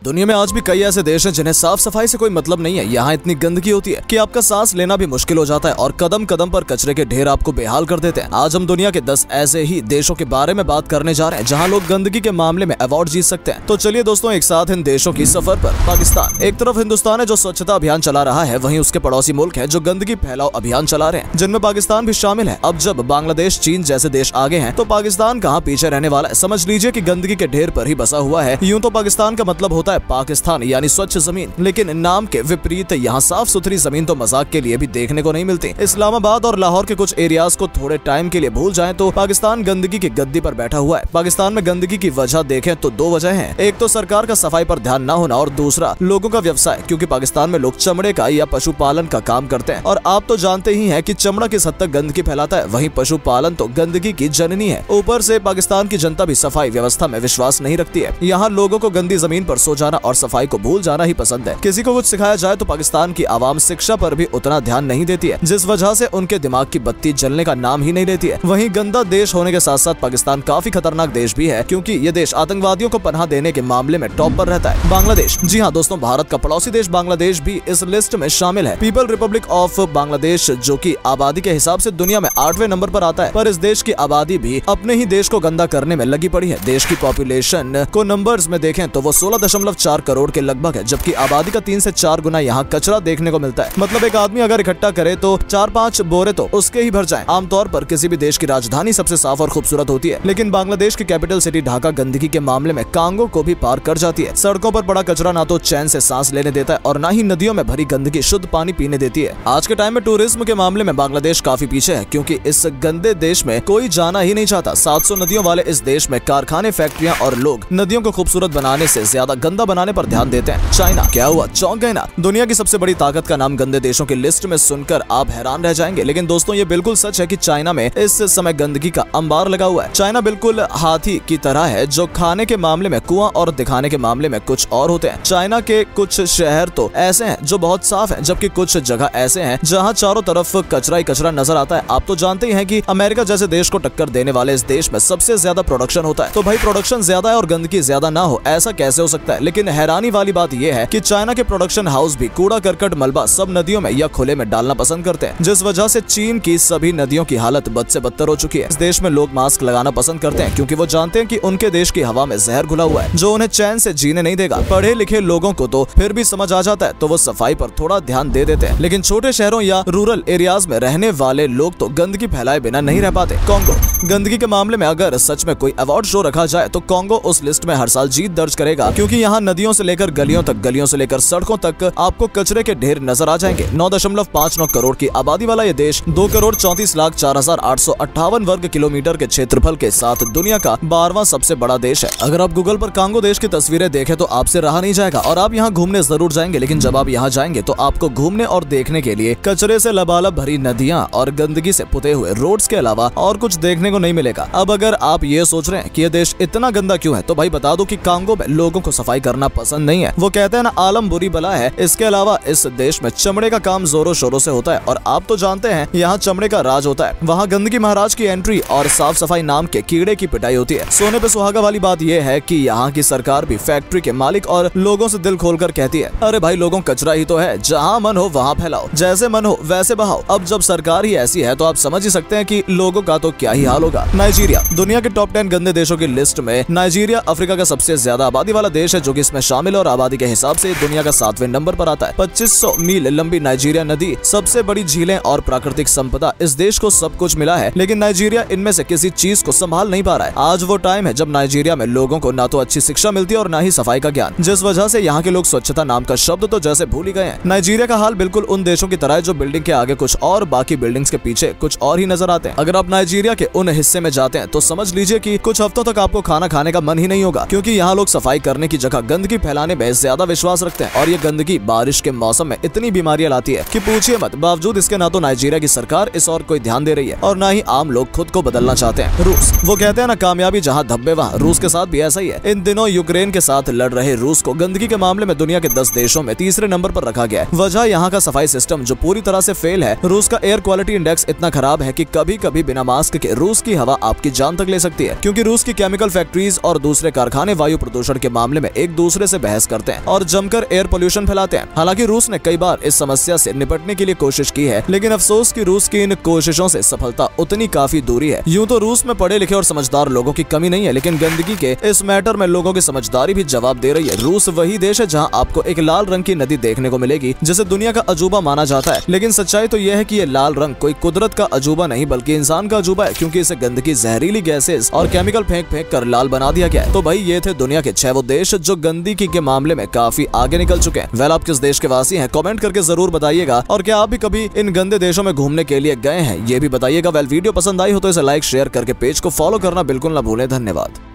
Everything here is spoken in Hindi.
दुनिया में आज भी कई ऐसे देश हैं जिन्हें साफ सफाई से कोई मतलब नहीं है। यहाँ इतनी गंदगी होती है कि आपका सांस लेना भी मुश्किल हो जाता है और कदम कदम पर कचरे के ढेर आपको बेहाल कर देते हैं। आज हम दुनिया के 10 ऐसे ही देशों के बारे में बात करने जा रहे हैं जहाँ लोग गंदगी के मामले में अवार्ड जीत सकते हैं। तो चलिए दोस्तों, एक साथ इन देशों की सफर पर। पाकिस्तान एक तरफ हिंदुस्तान है जो स्वच्छता अभियान चला रहा है, वहीं उसके पड़ोसी मुल्क है जो गंदगी फैलाओ अभियान चला रहे हैं, जिनमें पाकिस्तान भी शामिल है। अब जब बांग्लादेश, चीन जैसे देश आगे हैं तो पाकिस्तान कहाँ पीछे रहने वाला है। समझ लीजिए कि गंदगी के ढेर पर ही बसा हुआ है। यूं तो पाकिस्तान का मतलब होता है पाकिस्तान यानी स्वच्छ जमीन, लेकिन नाम के विपरीत यहाँ साफ सुथरी जमीन तो मजाक के लिए भी देखने को नहीं मिलती। इस्लामाबाद और लाहौर के कुछ एरियाज को थोड़े टाइम के लिए भूल जाएं तो पाकिस्तान गंदगी की गद्दी पर बैठा हुआ है। पाकिस्तान में गंदगी की वजह देखें तो दो वजह हैं। एक तो सरकार का सफाई पर ध्यान न होना और दूसरा लोगों का व्यवसाय, क्योंकि पाकिस्तान में लोग चमड़े का या पशुपालन का काम करते हैं और आप तो जानते ही हैं कि चमड़ा किस हद तक गंदगी फैलाता है, वहीं पशुपालन तो गंदगी की जननी है। ऊपर से पाकिस्तान की जनता भी सफाई व्यवस्था में विश्वास नहीं रखती है। यहाँ लोगों को गंदी जमीन पर सो जाना और सफाई को भूल जाना ही पसंद है। किसी को कुछ सिखाया जाए तो पाकिस्तान की आवाम शिक्षा पर भी उतना ध्यान नहीं देती है, जिस वजह से उनके दिमाग की बत्ती जलने का नाम ही नहीं लेती है। वहीं गंदा देश होने के साथ साथ पाकिस्तान काफी खतरनाक देश भी है, क्योंकि ये देश आतंकवादियों को पनाह देने के मामले में टॉप पर रहता है। बांग्लादेश, जी हाँ दोस्तों, भारत का पड़ोसी देश बांग्लादेश भी इस लिस्ट में शामिल है। पीपल रिपब्लिक ऑफ बांग्लादेश, जो कि आबादी के हिसाब से दुनिया में 8वें नंबर पर आता है, पर इस देश की आबादी भी अपने ही देश को गंदा करने में लगी पड़ी है। देश की पॉपुलेशन को नंबर्स में देखें तो वो 16.4 करोड़ के लगभग है, जबकि आबादी का 3 से 4 गुना यहाँ कचरा देखने को मिलता है। मतलब एक आदमी अगर इकट्ठा करे तो 4-5 बोरे तो उसके ही भर जाएं। आमतौर पर किसी भी देश की राजधानी सबसे साफ और खूबसूरत होती है, लेकिन बांग्लादेश की कैपिटल सिटी ढाका गंदगी के मामले में कांगो को भी पार कर जाती है। सड़कों पर पड़ा कचरा ना तो चैन से सांस लेने देता है और न ही नदियों में भरी गंदगी शुद्ध पानी पीने देती है। आज के टाइम में टूरिज्म के मामले में बांग्लादेश काफी पीछे है, क्योंकि इस गंदे देश में कोई जाना ही नहीं चाहता। 700 नदियों वाले इस देश में कारखाने, फैक्ट्रियाँ और लोग नदियों को खूबसूरत बनाने से ज्यादा गंदा बनाने पर ध्यान देते हैं। चाइना, क्या हुआ, चौंक गए ना? दुनिया की सबसे बड़ी ताकत का नाम गंदे देशों की लिस्ट में सुनकर आप हैरान रह जाएंगे, लेकिन दोस्तों ये बिल्कुल सच है कि चाइना में इस समय गंदगी का अंबार लगा हुआ है। चाइना बिल्कुल हाथी की तरह है, जो खाने के मामले में कुआं और दिखाने के मामले में कुछ और होते हैं। चाइना के कुछ शहर तो ऐसे हैं जो बहुत साफ हैं, जबकि कुछ जगह ऐसे हैं जहां चारों तरफ कचरा ही कचरा नजर आता है। आप तो जानते ही हैं कि अमेरिका जैसे देश को टक्कर देने वाले इस देश में सबसे ज्यादा प्रोडक्शन होता है। तो भाई प्रोडक्शन ज्यादा है और गंदगी ज्यादा ना हो, ऐसा कैसे हो सकता है? लेकिन हैरानी वाली बात यह है कि चाइना के प्रोडक्शन हाउस भी कूड़ा करकट मलबा सब नदियों में या खुले में डालना पसंद करते हैं, जिस वजह से चीन की सभी नदियों की हालत बद से बदतर हो चुकी है। इस देश में लोग मास्क लगाना पसंद करते हैं, क्योंकि वो जानते हैं कि उनके देश की हवा में जहर घुला हुआ है जो उन्हें चैन से जीने नहीं देगा। पढ़े लिखे लोगों को तो फिर भी समझ आ जाता है, तो वो सफाई पर थोड़ा ध्यान दे देते हैं, लेकिन छोटे शहरों या रूरल एरियाज में रहने वाले लोग तो गंदगी फैलाए बिना नहीं रह पाते। कांगो, गंदगी के मामले में अगर सच में कोई अवार्ड शो रखा जाए तो कांगो उस लिस्ट में हर साल जीत दर्ज करेगा, क्योंकि यहाँ नदियों से लेकर गलियों तक, गलियों से लेकर सड़कों तक आपको कचरे के ढेर नजर आ जाएंगे। 9.59 करोड़ की आबादी वाला ये देश 2,34,04,858 वर्ग किलोमीटर के क्षेत्रफल के साथ दुनिया का 12वां सबसे बड़ा देश है। अगर आप गूगल पर कांगो देश की तस्वीरें देखें तो आपसे रहा नहीं जाएगा और आप यहाँ घूमने जरूर जाएंगे, लेकिन जब आप यहाँ जाएंगे तो आपको घूमने और देखने के लिए कचरे से लबालब भरी नदियाँ और गंदगी से पुते हुए रोड्स के अलावा और कुछ देखने को नहीं मिलेगा। अब अगर आप ये सोच रहे हैं कि ये देश इतना गंदा क्यों है, तो भाई बता दो कि कांगो में लोगों को सफाई करना पसंद नहीं है। वो कहते हैं ना, आलम बुरी बला है। इसके अलावा इस देश में चमड़े का काम जोरों शोरों से होता है और आप तो जानते हैं यहाँ चमड़े का राज होता है। वहाँ गंदगी महाराज की एंट्री और साफ सफाई नाम के कीड़े की पिटाई होती है। सोने पे सुहागा वाली बात यह है कि यहाँ की सरकार भी फैक्ट्री के मालिक और लोगों से दिल खोलकर कहती है, अरे भाई लोगों, कचरा ही तो है, जहाँ मन हो वहाँ फैलाओ, जैसे मन हो वैसे बहाओ। अब जब सरकार ही ऐसी है तो आप समझ ही सकते हैं कि लोगों का तो क्या ही हाल होगा। नाइजीरिया, दुनिया के टॉप 10 गंदे देशों की लिस्ट में नाइजीरिया अफ्रीका का सबसे ज्यादा आबादी वाला देश है, जो कि इसमें शामिल और आबादी के हिसाब से दुनिया का 7वें नंबर पर आता है। 2500 मील लंबी नाइजीरिया नदी, सबसे बड़ी झीलें और प्राकृतिक संपदा, इस देश को सब कुछ मिला है, लेकिन नाइजीरिया इनमें से किसी चीज को संभाल नहीं पा रहा है। आज वो टाइम है जब नाइजीरिया में लोगों को ना तो अच्छी शिक्षा मिलती है और ना ही सफाई का ज्ञान, जिस वजह से यहाँ के लोग स्वच्छता नाम का शब्द तो जैसे भूल ही गए हैं। नाइजीरिया का हाल बिल्कुल उन देशों की तरह है जो बिल्डिंग के आगे कुछ और, बाकी बिल्डिंग्स के पीछे कुछ और ही नजर आते हैं। अगर आप नाइजीरिया के उन हिस्से में जाते हैं तो समझ लीजिए कि कुछ हफ्तों तक आपको खाना खाने का मन ही नहीं होगा, क्योंकि यहाँ लोग सफाई करने की जगह गंदगी फैलाने में ज्यादा विश्वास रखते हैं और ये गंदगी बारिश के मौसम में इतनी बीमारियां लाती है कि पूछिए मत। बावजूद इसके ना तो नाइजीरिया की सरकार इस और कोई ध्यान दे रही है और ना ही आम लोग खुद को बदलना चाहते हैं। रूस, वो कहते हैं ना, कामयाबी जहाँ धब्बे वहाँ, रूस के साथ भी ऐसा ही है। इन दिनों यूक्रेन के साथ लड़ रहे रूस को गंदगी के मामले में दुनिया के 10 देशों में 3रे नंबर पर रखा गया है। वजह यहाँ का सफाई सिस्टम जो पूरी तरह से फेल है। रूस का एयर क्वालिटी इंडेक्स इतना खराब है कि कभी कभी बिना मास्क के रूस की हवा आपकी जान तक ले सकती है, क्योंकि रूस की केमिकल फैक्ट्रीज और दूसरे कारखाने वायु प्रदूषण के मामले में एक एक दूसरे से बहस करते हैं और जमकर एयर पोल्यूशन फैलाते हैं। हालांकि रूस ने कई बार इस समस्या से निपटने के लिए कोशिश की है, लेकिन अफसोस कि रूस की इन कोशिशों से सफलता उतनी काफी दूरी है। यूं तो रूस में पढ़े लिखे और समझदार लोगों की कमी नहीं है, लेकिन गंदगी के इस मैटर में लोगों की समझदारी भी जवाब दे रही है। रूस वही देश है जहां आपको एक लाल रंग की नदी देखने को मिलेगी जिसे दुनिया का अजूबा माना जाता है, लेकिन सच्चाई तो यह है कि ये लाल रंग कोई कुदरत का अजूबा नहीं बल्कि इंसान का अजूबा है, क्योंकि इसे गंदगी, जहरीली गैसेस और केमिकल फेंक फेंक कर लाल बना दिया गया है। तो भाई ये थे दुनिया के 6 वो देश जो गंदगी के मामले में काफी आगे निकल चुके हैं। वेल, आप किस देश के वासी हैं? कमेंट करके जरूर बताइएगा। और क्या आप भी कभी इन गंदे देशों में घूमने के लिए गए हैं? ये भी बताइएगा। वेल, वीडियो पसंद आई हो तो इसे लाइक शेयर करके पेज को फॉलो करना बिल्कुल ना भूलें। धन्यवाद।